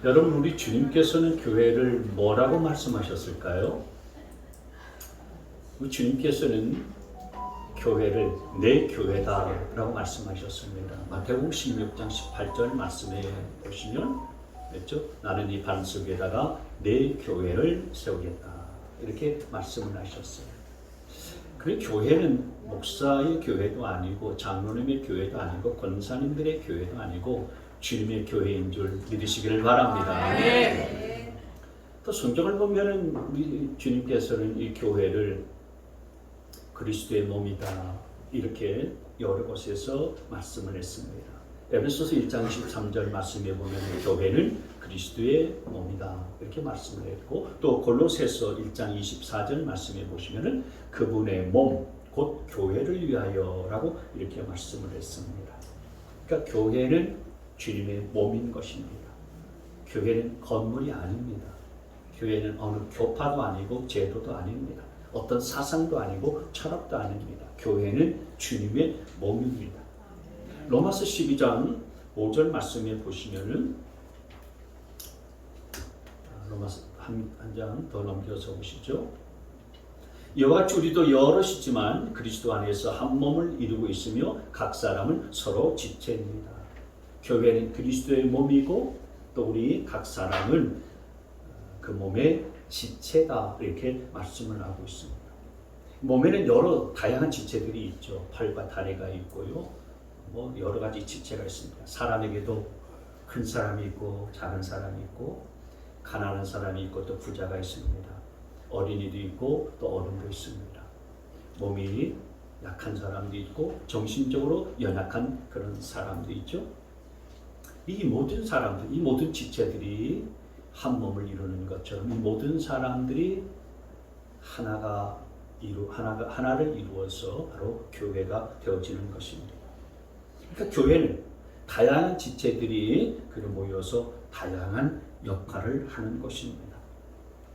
여러분, 우리 주님께서는 교회를 뭐라고 말씀하셨을까요? 우리 주님께서는 교회를 내 교회다라고 말씀하셨습니다. 마태복음 16장 18절 말씀에 보시면 그렇죠? 나는 이 반석에다가 내 교회를 세우겠다 이렇게 말씀을 하셨어요. 그 교회는 목사의 교회도 아니고 장로님의 교회도 아니고 권사님들의 교회도 아니고 주님의 교회인 줄 믿으시기를 바랍니다. 네. 또 성경을 보면은 우리 주님께서는 이 교회를 그리스도의 몸이다 이렇게 여러 곳에서 말씀을 했습니다. 에베소서 1장 13절 말씀에 보면 교회는 그리스도의 몸이다 이렇게 말씀을 했고 또 골로새서 1장 24절 말씀에 보시면은 그분의 몸 곧 교회를 위하여라고 이렇게 말씀을 했습니다. 그러니까 교회는 주님의 몸인 것입니다. 교회는 건물이 아닙니다. 교회는 어느 교파도 아니고 제도도 아닙니다. 어떤 사상도 아니고 철학도 아닙니다. 교회는 주님의 몸입니다. 로마서 12장 5절 말씀에 보시면은 로마서 한 장 더 넘겨서 보시죠. 이와 같이 우리도 여럿이지만 그리스도 안에서 한 몸을 이루고 있으며 각 사람은 서로 지체입니다. 교회는 그리스도의 몸이고 또 우리 각 사람은 그 몸의 지체다 이렇게 말씀을 하고 있습니다. 몸에는 여러 다양한 지체들이 있죠. 팔과 다리가 있고요. 뭐 여러 가지 지체가 있습니다. 사람에게도 큰 사람이 있고 작은 사람이 있고 가난한 사람이 있고 또 부자가 있습니다. 어린이도 있고 또 어른도 있습니다. 몸이 약한 사람도 있고 정신적으로 연약한 그런 사람도 있죠. 이 모든 사람들, 이 모든 지체들이 한 몸을 이루는 것처럼 이 모든 사람들이 하나를 이루어서 바로 교회가 되어지는 것입니다. 그러니까 교회는 다양한 지체들이 모여서 다양한 역할을 하는 것입니다.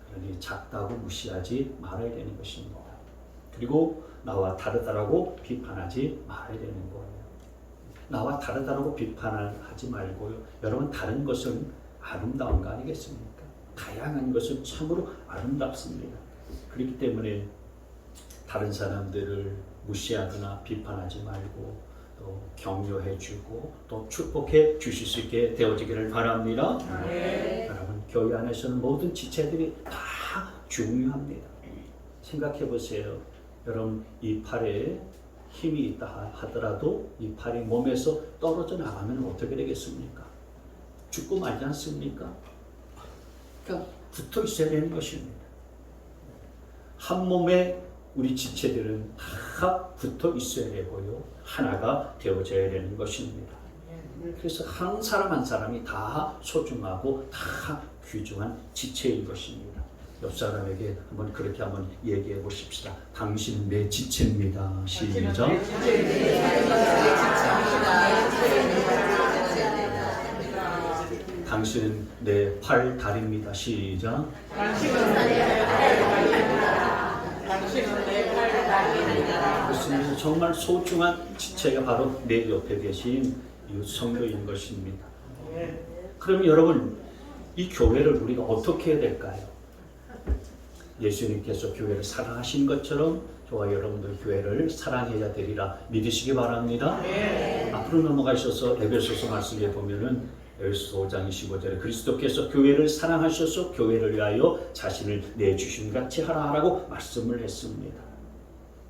그러니 작다고 무시하지 말아야 되는 것입니다. 그리고 나와 다르다라고 비판하지 말아야 되는 거예요. 나와 다르다라고 비판을 하지 말고요. 여러분 다른 것은 아름다운 거 아니겠습니까? 다양한 것은 참으로 아름답습니다. 그렇기 때문에 다른 사람들을 무시하거나 비판하지 말고 또 격려해주고 또 축복해 주실 수 있게 되어지기를 바랍니다. 네. 여러분 교회 안에서는 모든 지체들이 다 중요합니다. 생각해 보세요. 여러분 이 팔에 힘이 있다 하더라도 이 팔이 몸에서 떨어져 나가면 어떻게 되겠습니까? 죽고 말지 않습니까? 그러니까 붙어 있어야 되는 것입니다. 한 몸에 우리 지체들은 다 붙어 있어야 되고요. 하나가 되어져야 되는 것입니다. 그래서 한 사람 한 사람이 다 소중하고 다 귀중한 지체인 것입니다. 옆 사람에게 그렇게 한번 얘기해 보십시다. 당신은 내 지체입니다. 시작. 당신은 내 팔, 다리입니다. 시작. 당신은 내 팔, 다리입니다. 당신은 내 팔, 다리입니다. 그렇습니다. 정말 소중한 지체가 바로 내 옆에 계신 이 성도인 것입니다. 그럼 여러분 이 교회를 우리가 어떻게 해야 될까요? 예수님께서 교회를 사랑하신 것처럼 저와 여러분들 교회를 사랑해야 되리라 믿으시기 바랍니다. 앞으로 넘어가셔서 에베소서 말씀에 보면은 에베소서 5장 25절에 그리스도께서 교회를 사랑하셔서 교회를 위하여 자신을 내주신 같이 하라라고 말씀을 했습니다.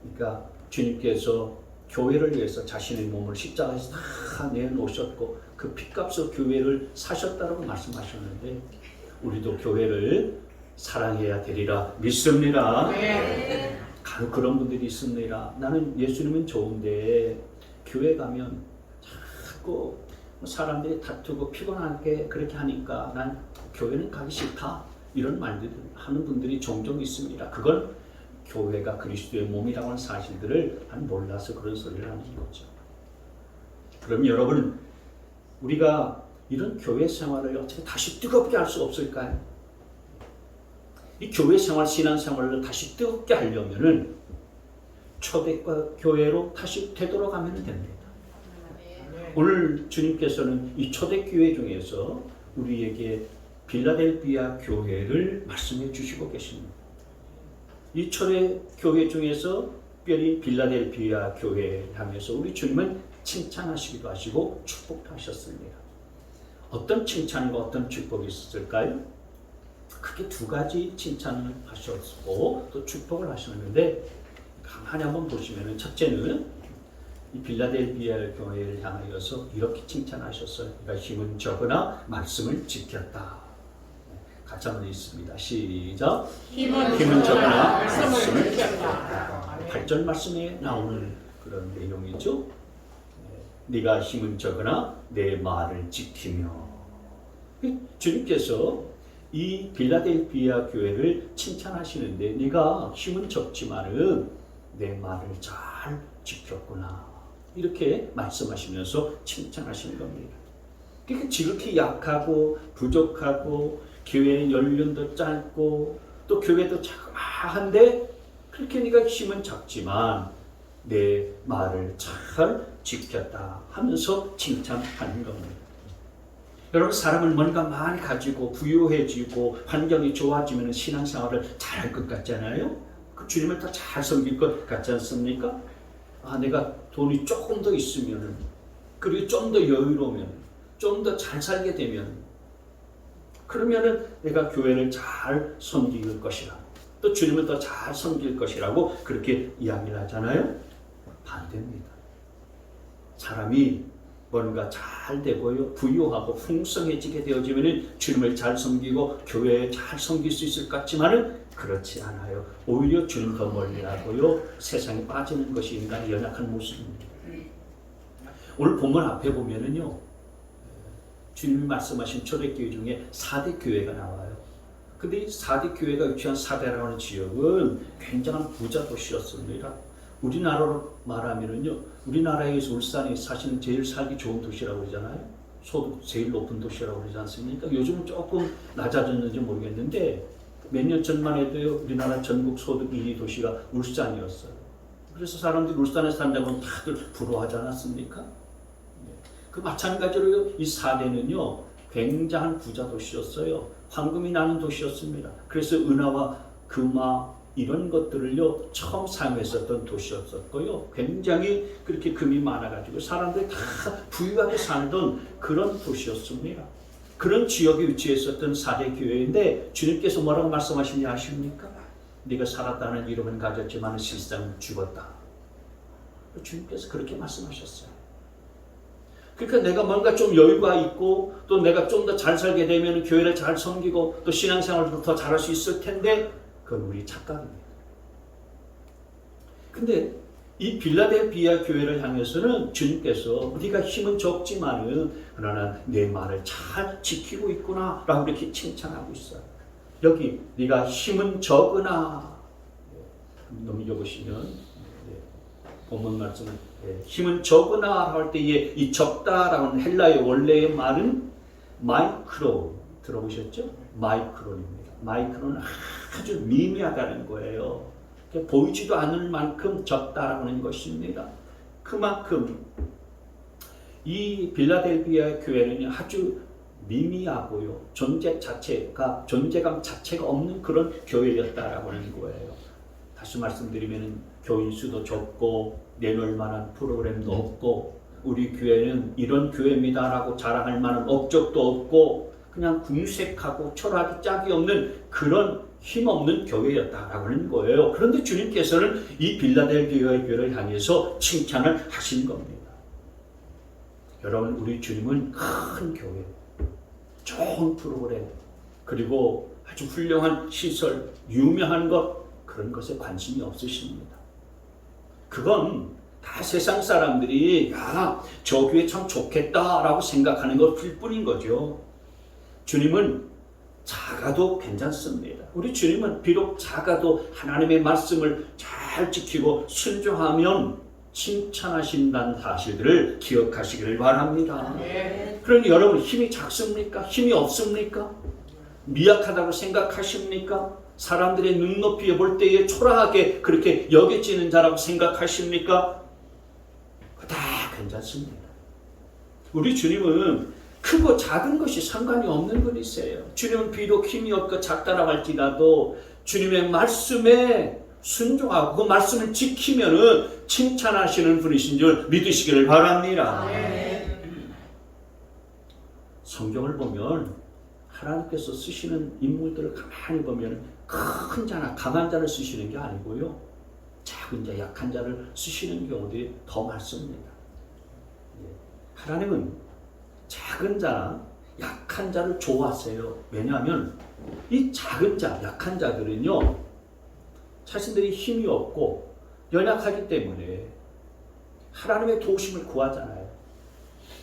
그러니까 주님께서 교회를 위해서 자신의 몸을 십자가에서 다 내놓으셨고 그 핏값으로 교회를 사셨다라고 말씀하셨는데 우리도 교회를 사랑해야 되리라 믿습니다. 간혹 그런 분들이 있습니다. 나는 예수님은 좋은데 교회 가면 자꾸 사람들이 다투고 피곤하게 그렇게 하니까 난 교회는 가기 싫다 이런 말들을 하는 분들이 종종 있습니다. 그건 교회가 그리스도의 몸이라고 하는 사실들을 몰라서 그런 소리를 하는 거죠. 그럼 여러분 우리가 이런 교회 생활을 어떻게 다시 뜨겁게 할 수 없을까요? 이 교회 생활, 신앙 생활을 다시 뜨겁게 하려면은 초대과 교회로 다시 되돌아가면 됩니다. 오늘 주님께서는 이 초대교회 중에서 우리에게 빌라델비아 교회를 말씀해 주시고 계십니다. 이 초대 교회 중에서 특별히 빌라델비아 교회를 향해서 우리 주님은 칭찬하시기도 하시고 축복도 하셨습니다. 어떤 칭찬과 어떤 축복이 있었을까요? 크게 두 가지 칭찬을 하셨고 또 축복을 하셨는데 가만히 한번 보시면 첫째는 이 빌라델비아 교회를 향하여서 이렇게 칭찬하셨어요. 그러니까 힘은 적으나 말씀을 지켰다. 같이 한번 읽습니다. 시작. 힘은 적으나 말씀을 지켰다. 8절 말씀에 나오는 그런 내용이죠. 네가 힘은 적으나 내 말을 지키며. 주님께서 이 빌라델비아 교회를 칭찬하시는데 네가 힘은 적지만은 내 말을 잘 지켰구나. 이렇게 말씀하시면서 칭찬하시는 겁니다. 그러니까 지극히 약하고 부족하고 교회의 연륜도 짧고 또 교회도 자그마한데 그렇게 네가 힘은 작지만 내 말을 잘 지켰다 하면서 칭찬하는 겁니다. 여러분 사람은 뭔가 많이 가지고 부유해지고 환경이 좋아지면 신앙생활을 잘할 것 같잖아요. 그 주님을 더 잘 섬길 것 같지 않습니까? 내가 돈이 조금 더 있으면 그리고 좀 더 여유로우면 좀 더 잘 살게 되면 그러면은 내가 교회를 잘 섬길 것이라 또 주님을 더 잘 섬길 것이라고 그렇게 이야기를 하잖아요. 반대입니다. 사람이 뭔가 잘 되고요 부유하고 풍성해지게 되어지면 주님을 잘 섬기고 교회에 잘 섬길 수 있을 것 같지만은 그렇지 않아요. 오히려 주님 더 멀리 하고요 세상에 빠지는 것이 인간의 연약한 모습입니다. 오늘 본문 앞에 보면은요 주님이 말씀하신 초대교회 중에 4대 교회가 나와요. 근데 이 4대 교회가 위치한 사대라고 하는 지역은 굉장한 부자 도시였습니다. 우리나라로 말하면은요, 우리나라에서 울산이 사실은 제일 살기 좋은 도시라고 그러잖아요. 소득 제일 높은 도시라고 그러지 않습니까? 요즘은 조금 낮아졌는지 모르겠는데 몇 년 전만 해도요, 우리나라 전국 소득 1위 도시가 울산이었어요. 그래서 사람들이 울산에 산다고 다들 부러워하지 않았습니까? 그 마찬가지로 이 사대는요 굉장한 부자 도시였어요. 황금이 나는 도시였습니다. 그래서 은하와 금화 이런 것들을요 처음 사용했었던 도시였었고요. 굉장히 그렇게 금이 많아가지고 사람들이 다 부유하게 살던 그런 도시였습니다. 그런 지역에 위치했었던 사대 교회인데 주님께서 뭐라고 말씀하시는지 아십니까? 네가 살았다는 이름은 가졌지만 실상 죽었다. 주님께서 그렇게 말씀하셨어요. 그러니까 내가 뭔가 좀 여유가 있고 또 내가 좀 더 잘 살게 되면 교회를 잘 섬기고 또 신앙생활도 더 잘할 수 있을 텐데 그건 우리 착각입니다. 근데 이 빌라델비아 교회를 향해서는 주님께서 네가 힘은 적지만은 그러나 내 말을 잘 지키고 있구나 라고 이렇게 칭찬하고 있어요. 여기 네가 힘은 적으나 넘겨보시면 본문 말씀은 힘은 적으나 할 때에 이 적다라는 헬라의 원래의 말은 마이크로 들어보셨죠? 마이크론입니다. 마이크론은 아주 미미하다는 거예요. 보이지도 않을 만큼 적다라는 것입니다. 그만큼 이 빌라델비아 교회는 아주 미미하고요. 존재감 자체가 없는 그런 교회였다라고 하는 거예요. 다시 말씀드리면 교인 수도 적고 내놓을 만한 프로그램도 없고 우리 교회는 이런 교회입니다라고 자랑할 만한 업적도 없고 그냥 궁색하고 철학이 짝이 없는 그런 힘없는 교회였다라고 하는 거예요. 그런데 주님께서는 이 빌라델비아 교회를 향해서 칭찬을 하신 겁니다. 여러분 우리 주님은 큰 교회, 좋은 프로그램, 그리고 아주 훌륭한 시설, 유명한 것 그런 것에 관심이 없으십니다. 그건 다 세상 사람들이 저 교회 참 좋겠다라고 생각하는 것일 뿐인 거죠. 주님은 작아도 괜찮습니다. 우리 주님은 비록 작아도 하나님의 말씀을 잘 지키고 순종하면 칭찬하신다는 사실들을 기억하시기를 바랍니다. 그러니 여러분 힘이 작습니까? 힘이 없습니까? 미약하다고 생각하십니까? 사람들의 눈높이에 볼 때에 초라하게 그렇게 여겨지는 자라고 생각하십니까? 다 괜찮습니다. 우리 주님은 크고 작은 것이 상관이 없는 분이세요. 주님은 비록 힘이 없고 작다라고 할지라도 주님의 말씀에 순종하고 그 말씀을 지키면은 칭찬하시는 분이신 줄 믿으시기를 바랍니다. 성경을 보면 하나님께서 쓰시는 인물들을 가만히 보면 큰 자나 강한 자를 쓰시는 게 아니고요, 작은 자, 약한 자를 쓰시는 경우들이 더 많습니다. 하나님은 작은 자나 약한 자를 좋아하세요. 왜냐하면 이 작은 자, 약한 자들은요, 자신들이 힘이 없고 연약하기 때문에 하나님의 도우심을 구하잖아요.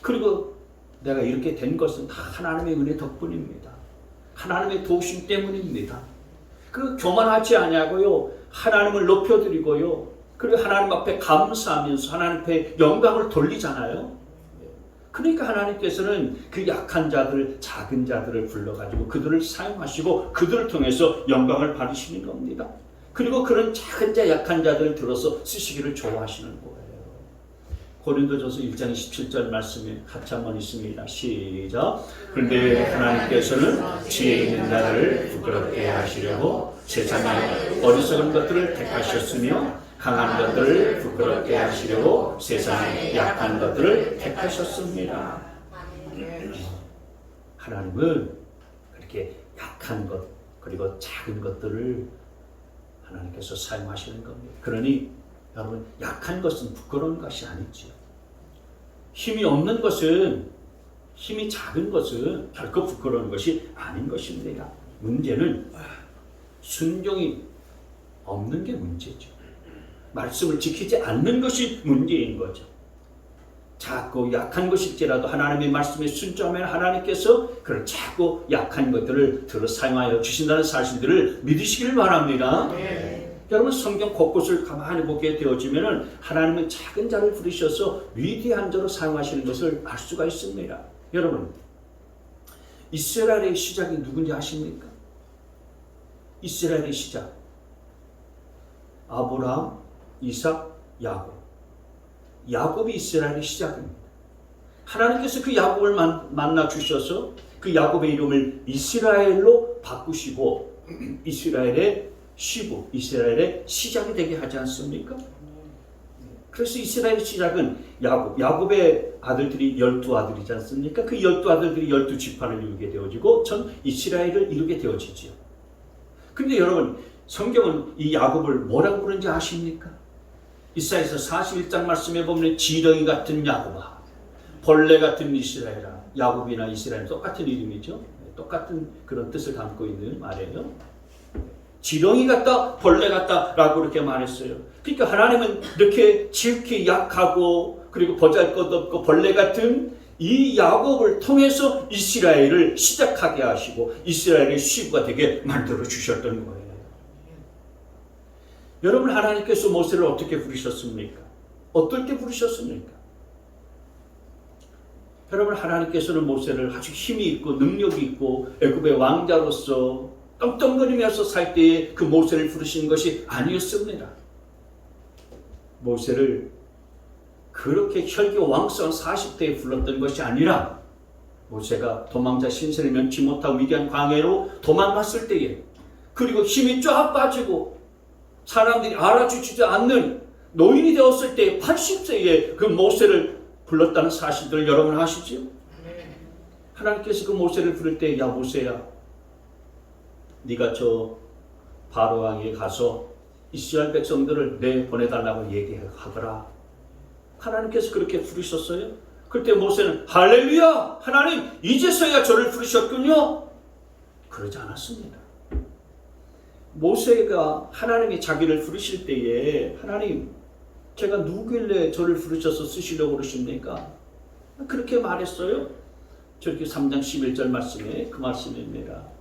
그리고 내가 이렇게 된 것은 다 하나님의 은혜 덕분입니다. 하나님의 도우심 때문입니다. 그 교만하지 아니하고요, 하나님을 높여드리고요, 그리고 하나님 앞에 감사하면서 하나님 앞에 영광을 돌리잖아요. 그러니까 하나님께서는 그 약한 자들, 작은 자들을 불러가지고 그들을 사용하시고 그들을 통해서 영광을 받으시는 겁니다. 그리고 그런 작은 자, 약한 자들을 들어서 쓰시기를 좋아하시는 거예요. 고린도전서 1장 17절 말씀에 같이 한번 있습니다. 시작. 그런데 하나님께서는 지혜 있는 자를 부끄럽게 하시려고 세상의 어리석은 것들을 택하셨으며 강한 것들을 부끄럽게 하시려고 세상의 약한 것들을 택하셨습니다. 하나님은 그렇게 약한 것 그리고 작은 것들을 하나님께서 사용하시는 겁니다. 그러니 여러분, 약한 것은 부끄러운 것이 아니지요. 힘이 없는 것은, 힘이 작은 것은 결코 부끄러운 것이 아닌 것입니다. 문제는 순종이 없는 게 문제죠. 말씀을 지키지 않는 것이 문제인 거죠. 작고 약한 것일지라도 하나님의 말씀에 순종하면 하나님께서 그런 작고 약한 것들을 들어 사용하여 주신다는 사실들을 믿으시길 바랍니다. 여러분, 성경 곳곳을 가만히 보게 되어지면 하나님은 작은 자를 부르셔서 위대한 자로 사용하시는 것을 알 수가 있습니다. 여러분, 이스라엘의 시작이 누군지 아십니까? 이스라엘의 시작, 아브라함, 이삭, 야곱. 야곱이 이스라엘의 시작입니다. 하나님께서 그 야곱을 만나 주셔서 그 야곱의 이름을 이스라엘로 바꾸시고 이스라엘의 시부, 이스라엘의 시작이 되게 하지 않습니까? 그래서 이스라엘의 시작은 야곱의 아들들이 12아들이지 않습니까? 그 12아들들이 12지파를 이루게 되어지고 전 이스라엘을 이루게 되어지죠. 근데 여러분, 성경은 이 야곱을 뭐라고 부르는지 아십니까? 이사야서 41장 말씀에 보면 지렁이 같은 야곱아, 벌레 같은 이스라엘아. 야곱이나 이스라엘은 똑같은 이름이죠. 똑같은 그런 뜻을 담고 있는 말이에요. 지렁이 같다, 벌레 같다 라고 그렇게 말했어요. 그러니까 하나님은 이렇게 지극히 약하고 그리고 보잘것없고 벌레 같은 이 야곱을 통해서 이스라엘을 시작하게 하시고 이스라엘의 시부가 되게 만들어 주셨던 거예요. 여러분, 하나님께서 모세를 어떻게 부르셨습니까? 어떨 때 부르셨습니까? 여러분, 하나님께서는 모세를 아주 힘이 있고 능력이 있고 애굽의 왕자로서 떵떵거리면서 살 때에 그 모세를 부르신 것이 아니었습니다. 모세를 그렇게 혈기왕성한 40대에 불렀던 것이 아니라 모세가 도망자 신세를 면치 못하고 위대한 광야로 도망갔을 때에, 그리고 힘이 쫙 빠지고 사람들이 알아주지도 않는 노인이 되었을 때 80세에 그 모세를 불렀다는 사실들을 여러분 아시죠? 하나님께서 그 모세를 부를 때, 야 모세야, 네가 저 바로왕에게 가서 이스라엘 백성들을 내보내달라고 얘기하거라. 하나님께서 그렇게 부르셨어요. 그때 모세는 할렐루야, 하나님 이제서야 저를 부르셨군요. 그러지 않았습니다. 모세가 하나님이 자기를 부르실 때에, 하나님 제가 누구길래 저를 부르셔서 쓰시려고 그러십니까? 그렇게 말했어요. 저렇게 3장 11절 말씀에 그 말씀입니다.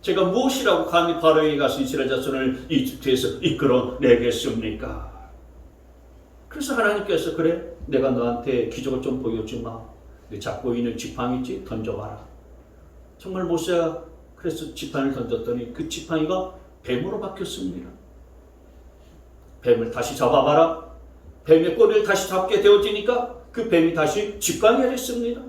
제가 무엇이라고 감히 바로에게 가서 이스라엘 자손을 이집트에서 이끌어 내겠습니까? 그래서 하나님께서, 그래 내가 너한테 기적을 좀 보여주마. 너 잡고 있는 지팡이지 던져봐라. 정말 모세가 그래서 지팡이를 던졌더니 그 지팡이가 뱀으로 바뀌었습니다. 뱀을 다시 잡아봐라. 뱀의 꼬리를 다시 잡게 되어지니까 그 뱀이 다시 지팡이가 됐습니다.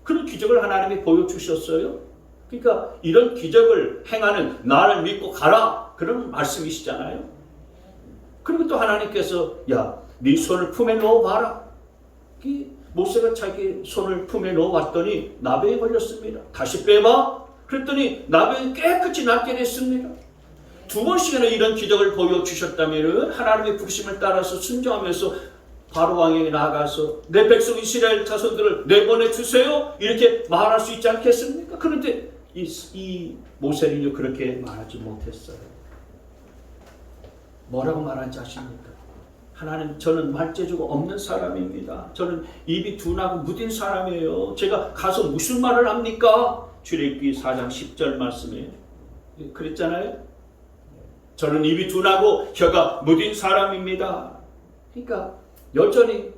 그런 기적을 하나님이 보여주셨어요. 그러니까 이런 기적을 행하는 나를 믿고 가라, 그런 말씀이시잖아요. 그리고 또 하나님께서 야, 네 손을 품에 넣어봐라. 모세가 자기 손을 품에 넣어봤더니 나병에 걸렸습니다. 다시 빼봐. 그랬더니 나병이 깨끗이 낫게 됐습니다. 2번씩이나 이런 기적을 보여주셨다면 하나님의 부르심을 따라서 순종하면서 바로 왕에게 나아가서 내 백성 이스라엘 자손들을 내보내주세요, 이렇게 말할 수 있지 않겠습니까? 그런데 이 모세는요, 그렇게 말하지 못했어요. 뭐라고 말한지 아십니까? 하나님, 저는 말재주가 없는 사람입니다. 저는 입이 둔하고 무딘 사람이에요. 제가 가서 무슨 말을 합니까? 출애굽기 4장 10절 말씀에 그랬잖아요. 저는 입이 둔하고 혀가 무딘 사람입니다. 그러니까 여전히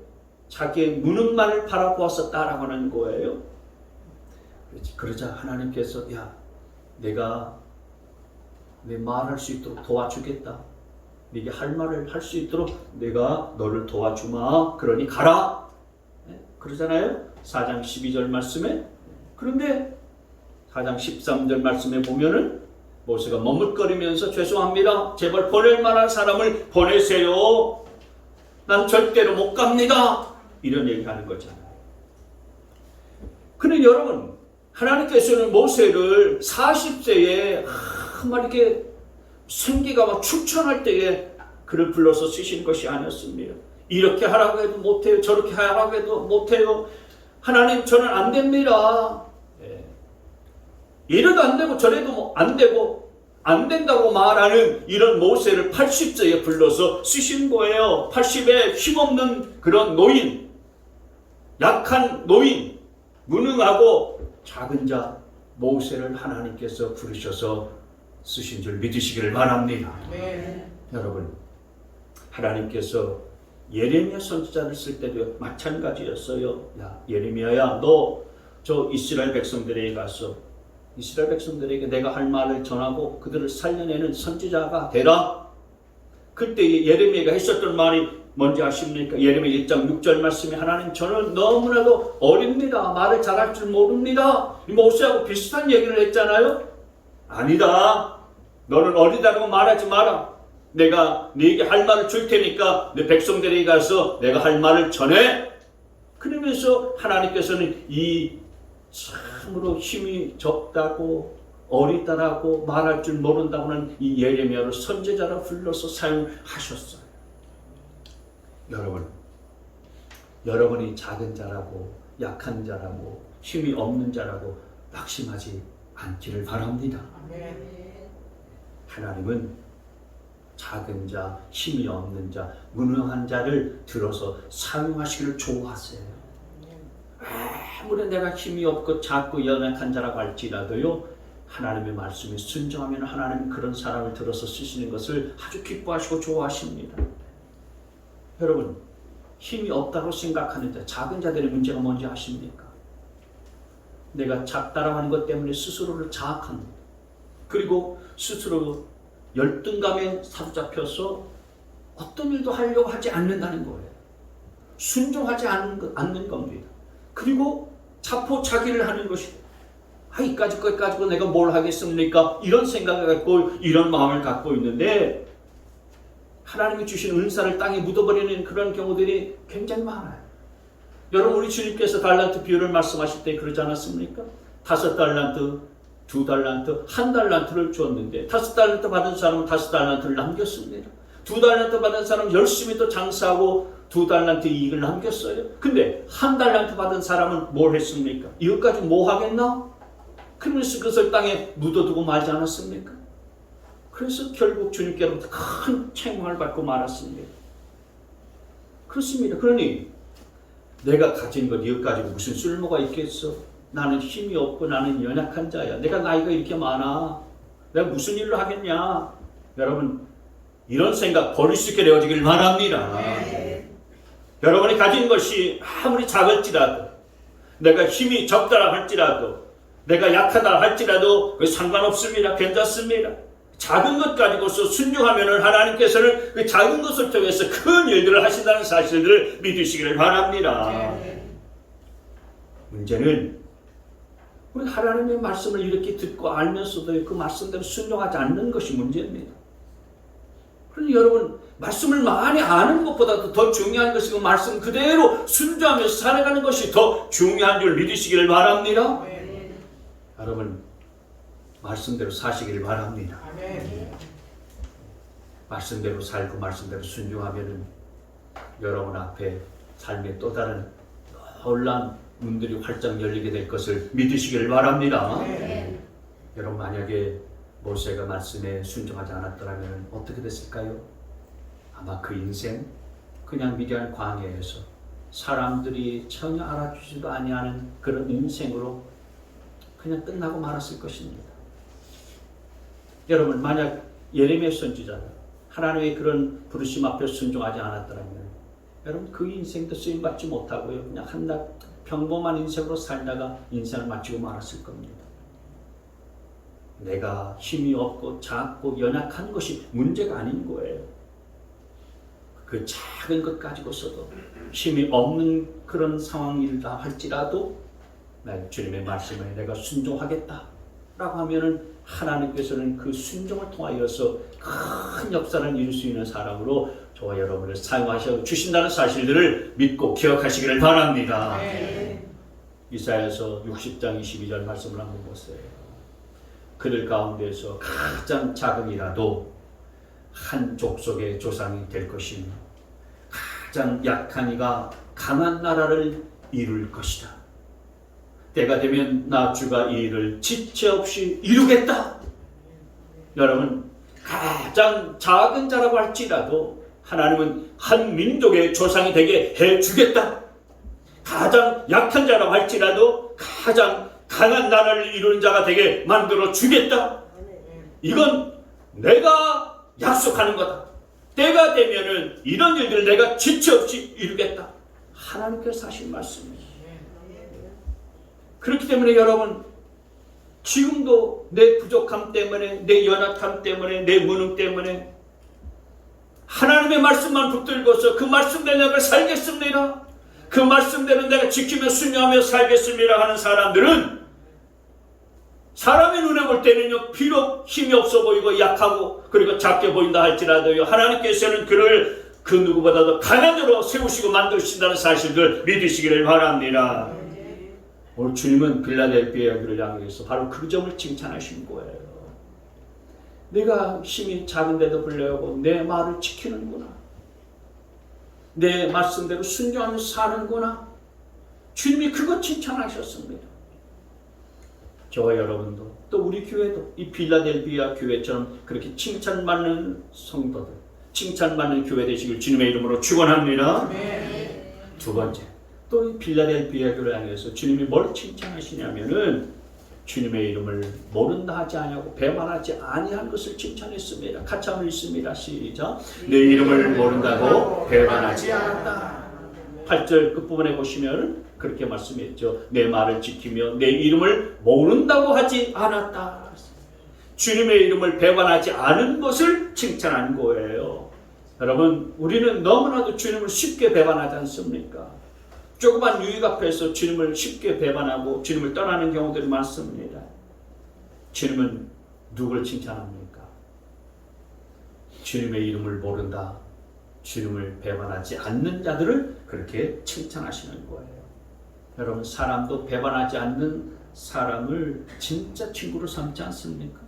자기의 무는 말을 바라보아서 따라가는 거예요. 그러자 하나님께서 야, 내가 내 말할 수 있도록 도와주겠다. 네게 할 말을 할 수 있도록 내가 너를 도와주마. 그러니 가라. 그러잖아요. 4장 12절 말씀에. 그런데 4장 13절 말씀에 보면은 모세가 머뭇거리면서 죄송합니다. 제발 보낼 만한 사람을 보내세요. 난 절대로 못 갑니다. 이런 얘기하는 거잖아요. 그런데 여러분, 하나님께서는 모세를 40세에 막 이렇게 생기가 막 충천할 때에 그를 불러서 쓰신 것이 아니었습니다. 이렇게 하라고 해도 못해요. 저렇게 하라고 해도 못해요. 하나님, 저는 안 됩니다. 이래도 안 되고 저래도 안 되고 안 된다고 말하는 이런 모세를 80세에 불러서 쓰신 거예요. 80에 힘없는 그런 노인, 약한 노인, 무능하고 작은 자 모세를 하나님께서 부르셔서 쓰신 줄 믿으시기를 바랍니다. 여러분, 하나님께서 예레미야 선지자를 쓸 때도 마찬가지였어요. 야, 예레미야야, 너 저 이스라엘 백성들에게 가서 이스라엘 백성들에게 내가 할 말을 전하고 그들을 살려내는 선지자가 되라. 그때 예레미야가 했었던 말이 뭔지 아십니까? 예레미야 1장 6절 말씀에 하나님, 저는 너무나도 어립니다. 말을 잘할 줄 모릅니다. 모세하고 비슷한 얘기를 했잖아요. 아니다. 너는 어리다고 말하지 마라. 내가 네게 할 말을 줄 테니까 내 백성들에게 가서 내가 할 말을 전해. 그러면서 하나님께서는 이 참으로 힘이 적다고 어리다라고 말할 줄 모른다고는 이 예레미야를 선지자로 불러서 사용하셨어요. 여러분, 여러분이 작은 자라고 약한 자라고 힘이 없는 자라고 낙심하지 않기를 바랍니다. 하나님은 작은 자, 힘이 없는 자, 무능한 자를 들어서 사용하시기를 좋아하세요. 아무리 내가 힘이 없고 작고 연약한 자라고 할지라도요, 하나님의 말씀에 순종하면 하나님은 그런 사람을 들어서 쓰시는 것을 아주 기뻐하시고 좋아하십니다. 여러분, 힘이 없다고 생각하는 자, 작은 자들의 문제가 뭔지 아십니까? 내가 작다라고 하는 것 때문에 스스로를 자학합니다. 그리고 스스로 열등감에 사로잡혀서 어떤 일도 하려고 하지 않는다는 거예요. 순종하지 않는 겁니다. 그리고 자포자기를 하는 것이고, 이까짓 것 가지고 내가 뭘 하겠습니까? 이런 생각을 갖고 이런 마음을 갖고 있는데 하나님이 주신 은사를 땅에 묻어버리는 그런 경우들이 굉장히 많아요. 여러분, 우리 주님께서 달란트 비율을 말씀하실 때 그러지 않았습니까? 5달란트, 2달란트, 1달란트를 주었는데 5달란트 받은 사람은 5달란트를 남겼습니다. 2달란트 받은 사람은 열심히 또 장사하고 2달란트 이익을 남겼어요. 근데 1달란트 받은 사람은 뭘 했습니까? 이것까지 뭐 하겠나? 그러면서 그것을 땅에 묻어두고 말지 않았습니까? 그래서 결국 주님께로부터 큰 책망을 받고 말았습니다. 그렇습니다. 그러니 내가 가진 것 이것 가지고 무슨 쓸모가 있겠어? 나는 힘이 없고 나는 연약한 자야. 내가 나이가 이렇게 많아. 내가 무슨 일로 하겠냐? 여러분, 이런 생각 버릴 수 있게 되어지길 바랍니다. 여러분이 가진 것이 아무리 작을지라도, 내가 힘이 적다라 할지라도, 내가 약하다 할지라도 상관없습니다. 괜찮습니다. 작은 것 가지고서 순종하면 하나님께서는 그 작은 것을 통해서 큰 일들을 하신다는 사실을 믿으시기를 바랍니다. 문제는 우리 하나님의 말씀을 이렇게 듣고 알면서도 그 말씀대로 순종하지 않는 것이 문제입니다. 그러니 여러분, 말씀을 많이 아는 것보다도 더 중요한 것이 그 말씀 그대로 순종하면서 살아가는 것이 더 중요한 줄 믿으시기를 바랍니다. 아멘. 여러분, 말씀대로 사시기를 바랍니다. 아멘. 말씀대로 살고 말씀대로 순종하면은 여러분 앞에 삶의 또 다른 놀라운 문들이 활짝 열리게 될 것을 믿으시기를 바랍니다. 아멘. 여러분, 만약에 모세가 말씀에 순종하지 않았더라면 어떻게 됐을까요? 아마 그 인생 그냥 미디안 광야에서 사람들이 전혀 알아주지도 아니하는 그런 인생으로 그냥 끝나고 말았을 것입니다. 여러분, 만약 예레미야 선지자가 하나님의 그런 부르심 앞에 순종하지 않았더라면 여러분, 그 인생도 쓰임받지 못하고요, 그냥 한낱 평범한 인생으로 살다가 인생을 마치고 말았을 겁니다. 내가 힘이 없고 작고 연약한 것이 문제가 아닌 거예요. 그 작은 것 가지고서도 힘이 없는 그런 상황이다 할지라도 주님의 말씀에 내가 순종하겠다 라고 하면은 하나님께서는 그 순종을 통하여서 큰 역사를 이룰 수 있는 사람으로 저와 여러분을 사용하셔 주신다는 사실들을 믿고 기억하시기를 바랍니다. 네. 이사야서 60장 22절 말씀을 한번 보세요. 그들 가운데서 가장 작은이라도 한 족속의 조상이 될 것이며 가장 약한 이가 강한 나라를 이룰 것이다. 때가 되면 나 주가 이 일을 지체 없이 이루겠다. 여러분, 가장 작은 자라고 할지라도 하나님은 한 민족의 조상이 되게 해주겠다. 가장 약한 자라고 할지라도 가장 강한 나라를 이루는 자가 되게 만들어 주겠다. 이건 내가 약속하는 거다. 때가 되면은 이런 일들을 내가 지체 없이 이루겠다. 하나님께서 하신 말씀이에요. 그렇기 때문에 여러분, 지금도 내 부족함 때문에, 내 연약함 때문에, 내 무능 때문에 하나님의 말씀만 붙들고서 그 말씀대로 내가 살겠습니다, 그 말씀대로 내가 지키며 순종하며 살겠습니다 하는 사람들은 사람의 눈에 볼 때는요, 비록 힘이 없어 보이고 약하고 그리고 작게 보인다 할지라도요, 하나님께서는 그를 그 누구보다도 강한 자로 세우시고 만드신다는 사실을 믿으시기를 바랍니다. 오늘 주님은 빌라델피아 교회를 향해서 바로 그 점을 칭찬하신 거예요. 내가 힘이 작은데도 불구하고 내 말을 지키는구나, 내 말씀대로 순종하면서 사는구나. 주님이 그것 칭찬하셨습니다. 저와 여러분도 또 우리 교회도 이 빌라델피아 교회처럼 그렇게 칭찬받는 성도들, 칭찬받는 교회 되시길 주님의 이름으로 축원합니다. 두 번째, 또 이 빌라델피아 교회를 향해서 주님이 뭘 칭찬하시냐면은 주님의 이름을 모른다 하지 아니하고 배반하지 아니한 것을 칭찬했습니다. 같이 한번 읽습니다. 시작. 내 이름을 모른다고 배반하지 않았다. 8절 끝부분에 보시면 그렇게 말씀했죠. 내 말을 지키며 내 이름을 모른다고 하지 않았다. 주님의 이름을 배반하지 않은 것을 칭찬한 거예요. 여러분, 우리는 너무나도 주님을 쉽게 배반하지 않습니까? 조그만 유익 앞에서 주님을 쉽게 배반하고 주님을 떠나는 경우들이 많습니다. 주님은 누굴 칭찬합니까? 주님의 이름을 모른다, 주님을 배반하지 않는 자들을 그렇게 칭찬하시는 거예요. 여러분, 사람도 배반하지 않는 사람을 진짜 친구로 삼지 않습니까?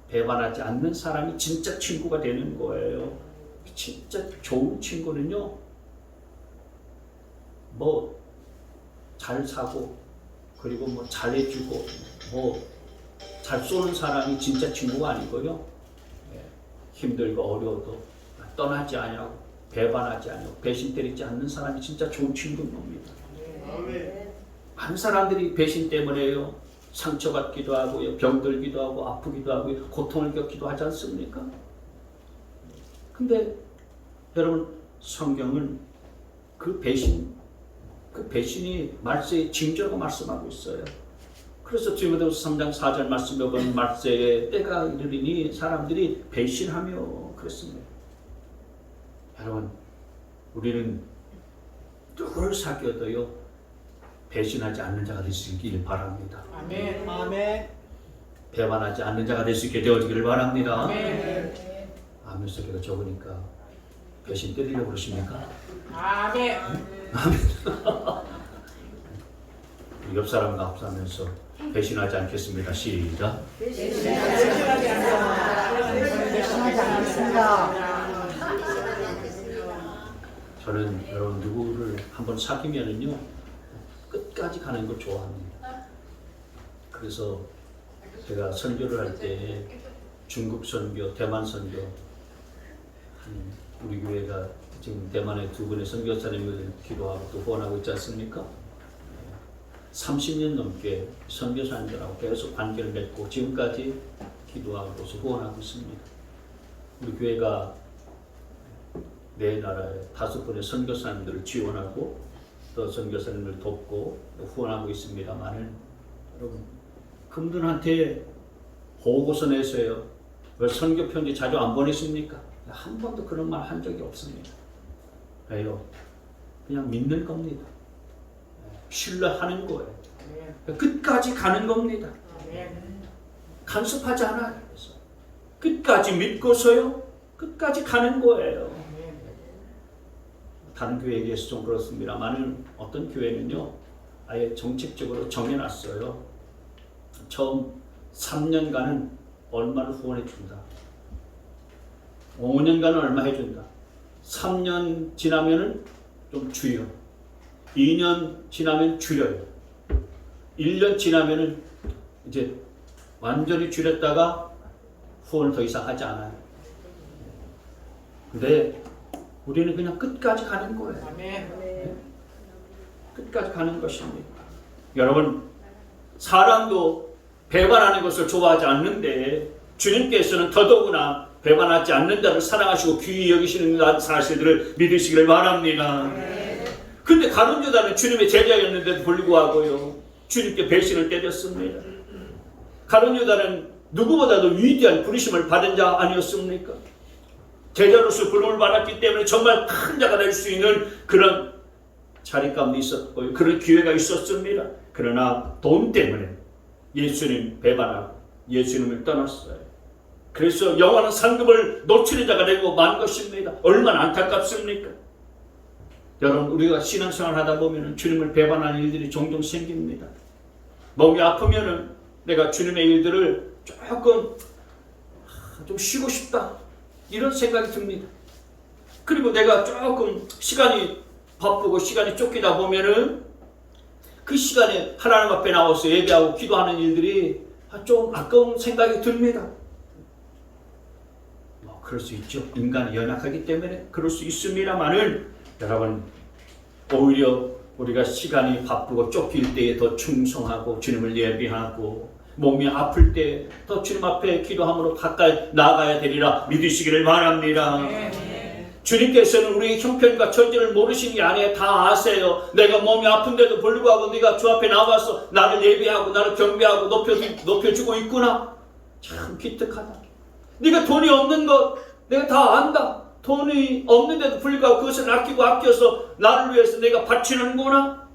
배반하지 않는 사람이 진짜 친구가 되는 거예요. 진짜 좋은 친구는요, 뭐 잘 사고 그리고 뭐 잘해주고 뭐 잘 쏘는 사람이 진짜 친구가 아니고요, 힘들고 어려워도 떠나지 않냐고 배반하지 않냐고 배신 때리지 않는 사람이 진짜 좋은 친구인 겁니다. 많은 사람들이 배신 때문에요, 상처받기도 하고요, 병들기도 하고 아프기도 하고 고통을 겪기도 하지 않습니까? 근데 여러분, 성경은 그 배신이 말세의 징조라고 말씀하고 있어요. 그래서 디모데후서 3장 4절 말씀에 보면 말세의 때가 이르리니 사람들이 배신하며 그랬습니다. 여러분, 우리는 누굴 사귀어도요, 배신하지 않는 자가 되시길 바랍니다. 아멘. 아멘. 배반하지 않는 자가 될 수 있게 되어지기를 바랍니다. 아멘. 아멘 소리가 적으니까 배신 때리려고 그러십니까? 아멘. 옆 사람과 합사하면서 배신하지 않겠습니다. 시작. 배신하지 않겠습니다. 저는 여러분 누구를 한번 사귀면은요 끝까지 가는 걸 좋아합니다. 그래서 제가 선교를 할 때 중국 선교, 대만 선교, 우리 교회가 지금 대만에 두 분의 선교사님을 기도하고 또 후원하고 있지 않습니까? 30년 넘게 선교사님들하고 계속 관계를 맺고 지금까지 기도하고 후원하고 있습니다. 우리 교회가 네 나라에 5분의 선교사님들을 지원하고 또 선교사님을 돕고 또 후원하고 있습니다만은 여러분 그분들한테 보고서 내세요. 왜 선교 편지 자주 안 보내십니까? 한 번도 그런 말 한 적이 없습니다. 왜요? 그냥 믿는 겁니다. 신뢰하는 거예요. 끝까지 가는 겁니다. 간섭하지 않아요. 그래서 끝까지 믿고서요. 끝까지 가는 거예요. 다른 교회에 비해서 좀 그렇습니다만 어떤 교회는요. 아예 정책적으로 정해놨어요. 처음 3년간은 얼마를 후원해 준다. 5년간은 얼마 해준다. 3년 지나면은 좀 줄여. 2년 지나면 줄여요. 1년 지나면은 이제 완전히 줄였다가 후원을 더 이상 하지 않아요. 근데 우리는 그냥 끝까지 가는 거예요. 아멘. 끝까지 가는 것입니다. 여러분, 사람도 배반하는 것을 좋아하지 않는데 주님께서는 더더구나 배반하지 않는 자를 사랑하시고 귀히 여기시는 사실들을 믿으시기를 바랍니다. 근데 가룟 유다는 주님의 제자였는데도 불구하고요. 주님께 배신을 때렸습니다. 가룟 유다는 누구보다도 위대한 부르심을 받은 자 아니었습니까? 제자로서 부름을 받았기 때문에 정말 큰 자가 될 수 있는 그런 자리감도 있었고요. 그런 기회가 있었습니다. 그러나 돈 때문에 예수님 배반하고 예수님을 떠났어요. 그래서 영원한 상급을 놓치는 자가 되고 만 것입니다. 얼마나 안타깝습니까? 여러분, 우리가 신앙생활 하다 보면 주님을 배반하는 일들이 종종 생깁니다. 몸이 아프면은 내가 주님의 일들을 조금 좀 쉬고 싶다 이런 생각이 듭니다. 그리고 내가 조금 시간이 바쁘고 시간이 쫓기다 보면은 그 시간에 하나님 앞에 나와서 예배하고 기도하는 일들이 좀 아까운 생각이 듭니다. 그럴 수 있죠. 인간이 연약하기 때문에 그럴 수 있습니다만은 여러분, 오히려 우리가 시간이 바쁘고 쫓길 때에 더 충성하고 주님을 예배하고 몸이 아플 때 더 주님 앞에 기도함으로 가까이 나아가야 되리라 믿으시기를 바랍니다. 주님께서는 우리의 형편과 처지를 모르시는 게 아니에요. 다 아세요. 내가 몸이 아픈데도 불구하고 네가 주 앞에 나와서 나를 예배하고 나를 경배하고 높여주고 있구나. 참 기특하다. 네가 돈이 없는 것 내가 다 안다. 돈이 없는데도 불구하고 그것을 아껴서 나를 위해서 내가 바치는구나.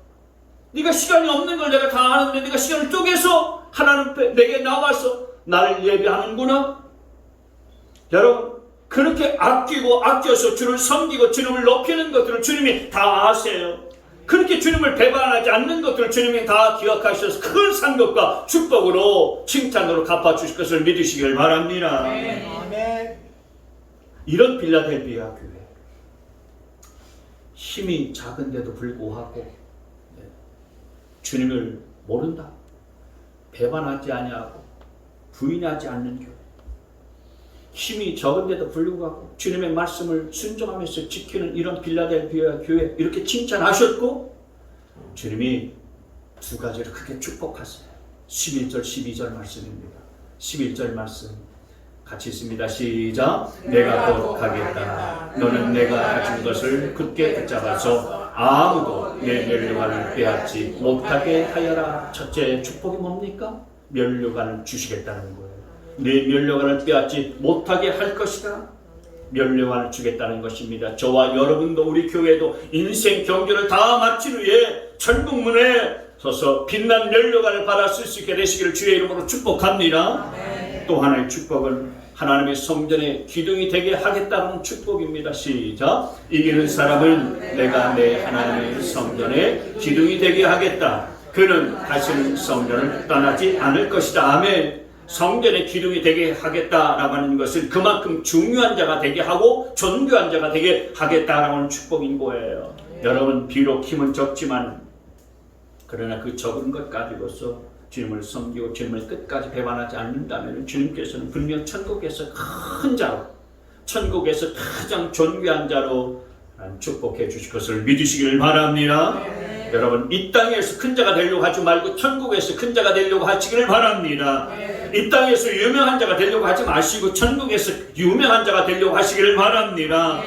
네가 시간이 없는 걸 내가 다 아는데 네가 시간을 쪼개서 하나님 앞에 내게 나와서 나를 예배하는구나. 여러분, 그렇게 아껴서 주를 섬기고 주님을 높이는 것들을 주님이 다 아세요. 그렇게 주님을 배반하지 않는 것들을 주님이 다 기억하셔서 큰 상급과 축복으로 칭찬으로 갚아주실 것을 믿으시길 바랍니다. 아멘. 이런 빌라델비아 교회, 힘이 작은데도 불구하고 주님을 모른다, 배반하지 아니하고 부인하지 않는 교회, 힘이 적은데도 불구하고 주님의 말씀을 순종하면서 지키는 이런 빌라델비아 교회, 이렇게 칭찬하셨고 주님이 두 가지를 크게 축복하세요. 11절 12절 말씀입니다. 11절 말씀 같이 있습니다. 시작. 내가 곧 가겠다. 너는 내가 가진 것을 굳게 붙잡아서 아무도 내 면류관을 빼앗지 못하게 하여라. 첫째 축복이 뭡니까? 면류관을 주시겠다는 거예요. 내 면류관을 빼앗지 못하게 할 것이다. 면류관을 주겠다는 것입니다. 저와 여러분도 우리 교회도 인생 경주를 다 마친 후에 천국문에 더서 빛난 면류관을 받았을 수 있게 되시기를 주의 이름으로 축복합니다. 또 하나의 축복은 하나님의 성전의 기둥이 되게 하겠다는 축복입니다. 시작. 이기는 사람은 내가 내 하나님의 성전의 기둥이 되게 하겠다. 그는 다시는 성전을 떠나지 않을 것이다. 아멘. 성전의 기둥이 되게 하겠다라고 하는 것은 그만큼 중요한 자가 되게 하고 존귀한 자가 되게 하겠다라고 하는 축복인 거예요. 여러분, 비록 힘은 적지만 그러나 그 적은 것 가지고서 주님을 섬기고 주님을 끝까지 배반하지 않는다면 주님께서는 분명 천국에서 큰 자로, 천국에서 가장 존귀한 자로 축복해 주실 것을 믿으시길 바랍니다. 여러분, 이 땅에서 큰 자가 되려고 하지 말고 천국에서 큰 자가 되려고 하시기를 바랍니다. 이 땅에서 유명한 자가 되려고 하지 마시고 천국에서 유명한 자가 되려고 하시기를 바랍니다.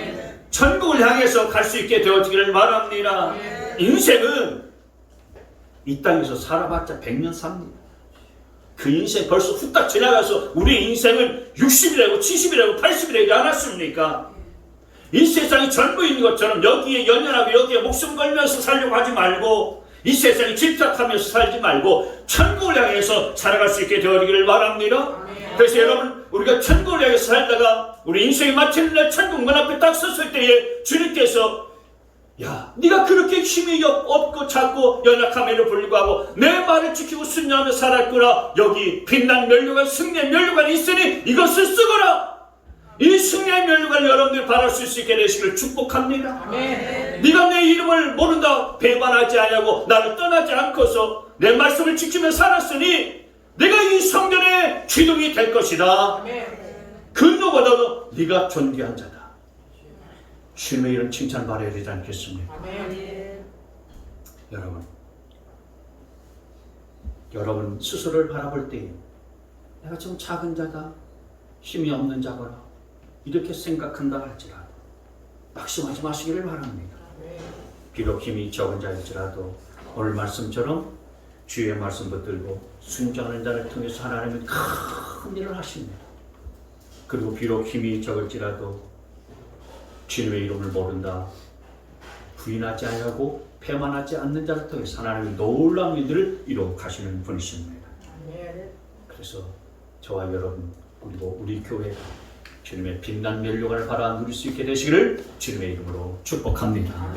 천국을 향해서 갈 수 있게 되어지기를 바랍니다. 인생은 이 땅에서 살아봤자 100년 삽니다. 그 인생 벌써 후딱 지나가서 우리 인생은 60이라고 70이라고 80이라고 않았습니까? 이 세상이 전부인 것처럼 여기에 연연하고 여기에 목숨 걸면서 살려고 하지 말고 이 세상에 집착하면서 살지 말고 천국을 향해서 살아갈 수 있게 되어지기를 바랍니다. 그래서 여러분, 우리가 천국을 향해서 살다가 우리 인생이 마치는 날 천국 문 앞에 딱 섰을 때에 주님께서 야, 네가 그렇게 힘이 없고 작고 연약함에도 불구하고 내 말을 지키고 순종하며 살았구나. 여기 빛난 면류관, 승리의 면류관이 있으니 이것을 쓰거라. 이 승리의 면류관을 여러분들이 받을 수 있게 되시기를 축복합니다. 아멘. 네가 내 이름을 모른다 배반하지 않냐고 나를 떠나지 않고서 내 말씀을 지키며 살았으니 내가 이 성전의 기둥이 될 것이다. 아멘. 그 누구보다도 네가 존귀한 자다. 주님의 이런 칭찬 받아야 되지 않겠습니까? 아멘. 여러분 스스로를 바라볼 때 내가 좀 작은 자다, 힘이 없는 자거나 이렇게 생각한다 할지라도 낙심하지 마시기를 바랍니다. 비록 힘이 적은 자일지라도 오늘 말씀처럼 주의 말씀 붙들고 순종하는 자를 통해서 하나님은 큰 일을 하십니다. 그리고 비록 힘이 적을지라도 주님의 이름을 모른다, 부인하지 아니하고 배만하지 않는 자를 통해서 하나님의 놀라운 일들을 이루어 가시는 분이십니다. 그래서 저와 여러분 그리고 우리 교회가 주님의 빛난 면류관을 바라 누릴 수 있게 되시기를 주님의 이름으로 축복합니다.